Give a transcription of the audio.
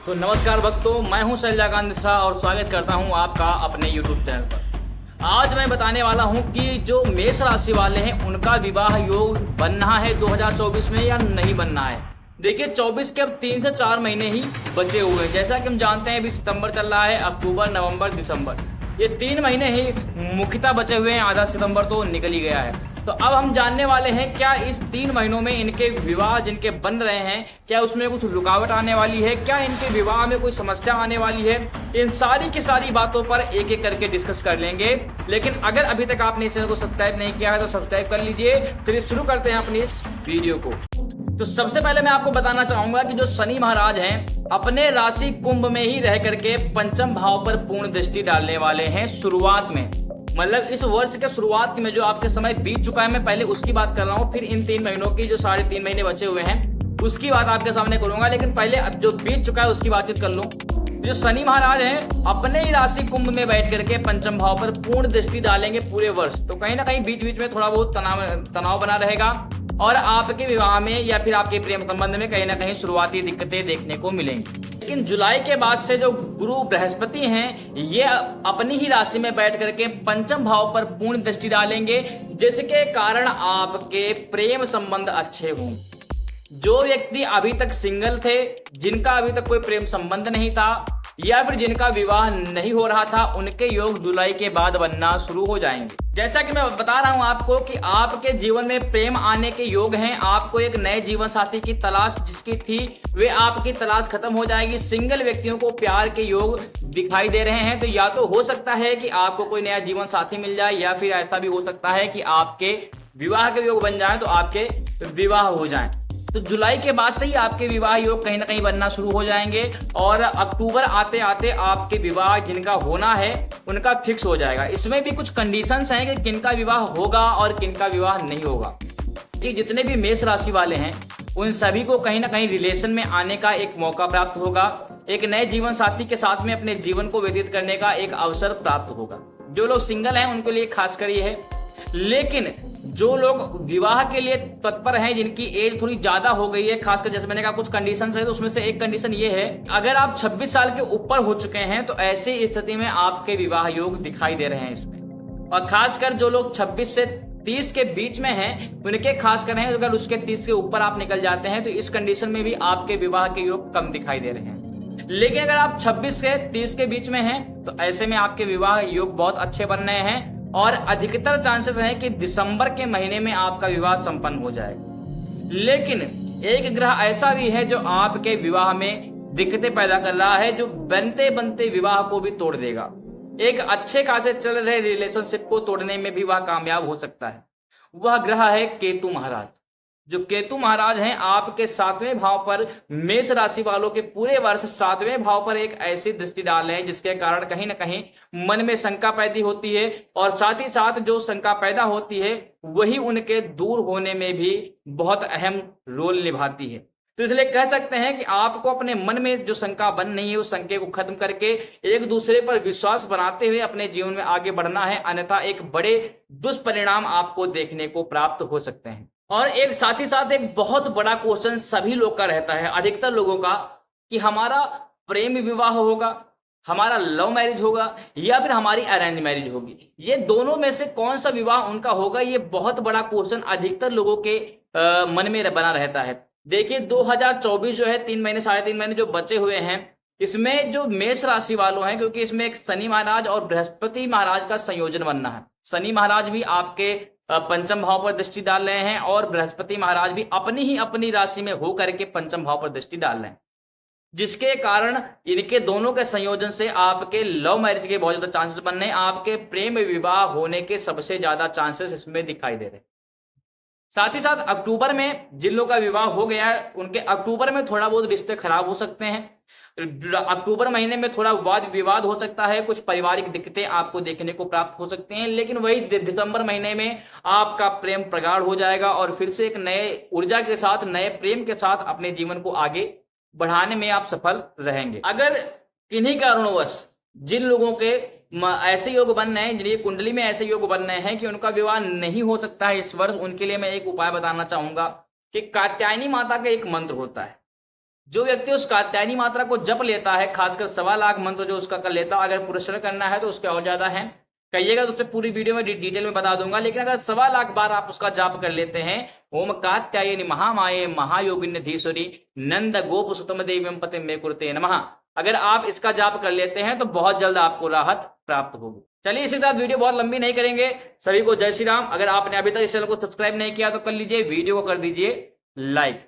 तो नमस्कार भक्तों, मैं हूं शैलजाकांत मिश्रा और स्वागत करता हूं आपका अपने YouTube चैनल पर। आज मैं बताने वाला हूं कि जो मेष राशि वाले हैं उनका विवाह योग बनना है 2024 में या नहीं बनना है। देखिए 24 के अब 3 से 4 महीने ही बचे हुए हैं। जैसा कि हम जानते हैं अभी सितंबर चल रहा है, अक्टूबर, नवंबर, दिसंबर, ये 3 महीने ही मुख्यतः बचे हुए हैं। आधा सितंबर तो निकल ही गया है। तो अब हम जानने वाले हैं क्या इस 3 महीनों में इनके विवाह जिनके बन रहे हैं, क्या उसमें कुछ रुकावट आने वाली है, क्या इनके विवाह में कोई समस्या आने वाली है। इन सारी की सारी बातों पर एक एक करके डिस्कस कर लेंगे। लेकिन अगर अभी तक आपने इस चैनल को सब्सक्राइब नहीं किया है तो सब्सक्राइब कर लीजिए। चलिए शुरू करते हैं अपनी इस वीडियो को। तो सबसे पहले मैं आपको बताना चाहूंगा कि जो शनि महाराज हैं अपने राशि कुंभ में ही रह करके पंचम भाव पर पूर्ण दृष्टि डालने वाले हैं शुरुआत में। मतलब इस वर्ष के शुरुआत में जो आपके समय बीत चुका है, मैं पहले उसकी बात कर रहा हूँ, फिर इन 3 महीनों की जो 3.5 महीने बचे हुए हैं उसकी बात आपके सामने करूंगा। लेकिन पहले अब जो बीत चुका है उसकी बातचीत कर लूं। जो शनि महाराज हैं अपने ही राशि कुंभ में बैठ करके पंचम भाव पर पूर्ण दृष्टि डालेंगे पूरे वर्ष। तो कहीं ना कहीं बीच बीच में थोड़ा बहुत तनाव बना रहेगा और आपके विवाह में या फिर आपके प्रेम संबंध में कहीं ना कहीं शुरुआती दिक्कतें देखने को मिलेंगी। लेकिन जुलाई के बाद से जो गुरु बृहस्पति हैं ये अपनी ही राशि में बैठ करके पंचम भाव पर पूर्ण दृष्टि डालेंगे, जिसके कारण आपके प्रेम संबंध अच्छे हों। जो व्यक्ति अभी तक सिंगल थे, जिनका अभी तक कोई प्रेम संबंध नहीं था या फिर जिनका विवाह नहीं हो रहा था, उनके योग जुलाई के बाद बनना शुरू हो जाएंगे। जैसा कि मैं बता रहा हूं आपको कि आपके जीवन में प्रेम आने के योग हैं। आपको एक नए जीवन साथी की तलाश जिसकी थी वे आपकी तलाश खत्म हो जाएगी। सिंगल व्यक्तियों को प्यार के योग दिखाई दे रहे हैं। तो या तो हो सकता है कि आपको कोई नया जीवन साथी मिल जाए या फिर ऐसा भी हो सकता है कि आपके विवाह के योग बन जाए तो आपके विवाह हो जाए। तो जुलाई के बाद से ही आपके विवाह योग कहीं ना कहीं बनना शुरू हो जाएंगे और अक्टूबर आते आते आपके विवाह जिनका होना है उनका फिक्स हो जाएगा। इसमें भी कुछ कंडीशंस हैं कि किनका विवाह होगा और किनका विवाह नहीं होगा। कि जितने भी मेष राशि वाले हैं उन सभी को कहीं ना कहीं रिलेशन में आने का एक मौका प्राप्त होगा। एक नए जीवन साथी के साथ में अपने जीवन को व्यतीत करने का एक अवसर प्राप्त होगा। जो लोग सिंगल हैं उनके लिए खासकर ये है। लेकिन जो लोग विवाह के लिए तत्पर हैं, जिनकी एज थोड़ी ज्यादा हो गई है, खासकर जैसे मैंने कहा कुछ कंडीशंस है, तो उसमें से एक कंडीशन ये है, अगर आप 26 साल के ऊपर हो चुके हैं तो ऐसी स्थिति में आपके विवाह योग दिखाई दे रहे हैं इसमें। और खासकर जो लोग 26 से 30 के बीच में हैं उनके खासकर हैं। अगर उसके 30 के ऊपर आप निकल जाते हैं तो इस कंडीशन में भी आपके विवाह के योग कम दिखाई दे रहे हैं। लेकिन अगर आप 26 से 30 के बीच में हैं तो ऐसे में आपके विवाह योग बहुत अच्छे बन रहे हैं और अधिकतर चांसेस हैं कि दिसंबर के महीने में आपका विवाह संपन्न हो जाएगा। लेकिन एक ग्रह ऐसा भी है जो आपके विवाह में दिक्कतें पैदा कर रहा है, जो बनते बनते विवाह को भी तोड़ देगा। एक अच्छे खासे चल रहे रिलेशनशिप को तोड़ने में भी वह कामयाब हो सकता है। वह ग्रह है केतु महाराज। जो केतु महाराज हैं आपके 7वें भाव पर, मेष राशि वालों के पूरे वर्ष 7वें भाव पर एक ऐसी दृष्टि डाल है जिसके कारण कहीं ना कहीं मन में शंका पैदा होती है और साथ ही साथ जो शंका पैदा होती है वही उनके दूर होने में भी बहुत अहम रोल निभाती है। तो इसलिए कह सकते हैं कि आपको अपने मन में जो शंका बन नहीं है उस शंके को खत्म करके एक दूसरे पर विश्वास बनाते हुए अपने जीवन में आगे बढ़ना है, अन्यथा एक बड़े दुष्परिणाम आपको देखने को प्राप्त हो सकते हैं। और एक साथ ही साथ एक बहुत बड़ा क्वेश्चन सभी लोग का रहता है, अधिकतर लोगों का, कि हमारा प्रेम विवाह होगा, हमारा लव मैरिज होगा या फिर हमारी अरेंज मैरिज होगी। ये दोनों में से कौन सा विवाह उनका होगा, ये बहुत बड़ा क्वेश्चन अधिकतर लोगों के मन में बना रहता है। देखिए 2024 जो है 3 महीने 3.5 महीने जो बचे हुए हैं, इसमें जो मेष राशि वालों हैं, क्योंकि इसमें एक शनि महाराज और बृहस्पति महाराज का संयोजन बनना है। शनि महाराज भी आपके पंचम भाव पर दृष्टि डाल रहे हैं और बृहस्पति महाराज भी अपनी राशि में होकर के पंचम भाव पर दृष्टि डाल रहे हैं, जिसके कारण इनके दोनों के संयोजन से आपके लव मैरिज के बहुत ज्यादा चांसेस बन रहे हैं। आपके प्रेम विवाह होने के सबसे ज्यादा चांसेस इसमें दिखाई दे रहे हैं। साथ ही साथ अक्टूबर में जिन लोगों का विवाह हो गया है उनके अक्टूबर में थोड़ा बहुत रिश्ते खराब हो सकते हैं। अक्टूबर महीने में थोड़ा वाद विवाद हो सकता है, कुछ पारिवारिक दिक्कतें आपको देखने को प्राप्त हो सकती हैं। लेकिन वही दिसंबर महीने में आपका प्रेम प्रगाढ़ हो जाएगा और फिर से एक नए ऊर्जा के साथ, नए प्रेम के साथ अपने जीवन को आगे बढ़ाने में आप सफल रहेंगे। अगर किन्हीं कारणवश जिन लोगों के ऐसे योग बन रहे हैं, जिनकी कुंडली में ऐसे योग बन रहे हैं कि उनका विवाह नहीं हो सकता है इस वर्ष, उनके लिए मैं एक उपाय बताना चाहूंगा कि कात्यायनी माता का एक मंत्र होता है। जो व्यक्ति उस कात्यायनी मात्रा को जप लेता है, खासकर 1.25 लाख मंत्र जो उसका कर लेता है, अगर पुरुषण करना है तो उसके और ज्यादा है, कहिएगा तो उस पर पूरी वीडियो में डिटेल में बता दूंगा। लेकिन अगर 1.25 लाख बार आप उसका जाप कर लेते हैं, ओम कात्यायनी महामाये महायोगिन्यधीश्वरी नंद गोप सुतम देवी पति मे कुरुते नमः, अगर आप इसका जाप कर लेते हैं तो बहुत जल्द आपको राहत प्राप्त होगी। चलिए इसी के साथ वीडियो बहुत लंबी नहीं करेंगे। सभी को जय श्री राम। अगर आपने अभी तक इस चैनल को सब्सक्राइब नहीं किया तो कर लीजिए, वीडियो को कर दीजिए लाइक।